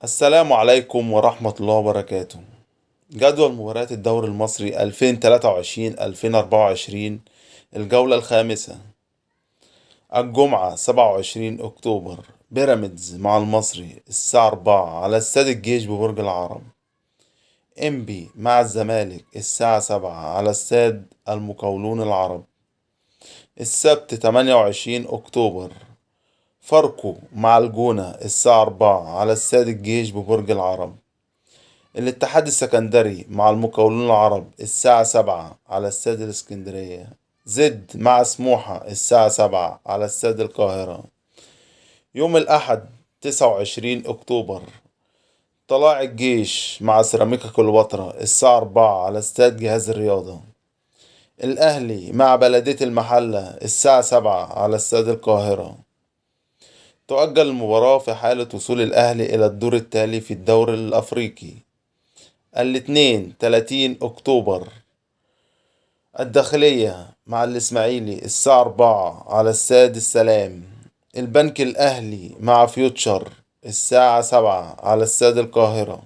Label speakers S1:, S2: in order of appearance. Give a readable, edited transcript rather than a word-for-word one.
S1: السلام عليكم ورحمة الله وبركاته. جدول مباريات الدوري المصري 2023-2024 الجولة الخامسة. الجمعة 27 أكتوبر، بيراميدز مع المصري الساعة 4 على استاد الجيش ببرج العرب. إنبي مع الزمالك الساعة 7 على استاد المقاولون العرب. السبت 28 أكتوبر، فاركو مع الجونة الساعة 4 على استاد الجيش ببرج العرب. الاتحاد السكندري مع المقاولون العرب الساعة 7 على استاد الإسكندرية. زد مع سموحة الساعة 7 على استاد القاهرة. يوم الأحد 29 أكتوبر، طلائع الجيش مع سيراميكا كليوباترا الساعة 4 على استاد جهاز الرياضة. الأهلي مع بلدية المحلة الساعة 7 على استاد القاهرة. تؤجل المباراة في حالة وصول الأهلي إلى الدور التالي في الدوري الأفريقي. الاثنين 30 أكتوبر، الداخلية مع الإسماعيلي الساعة 4 على استاد السلام. البنك الأهلي مع فيوتشر الساعة 7 على استاد القاهرة.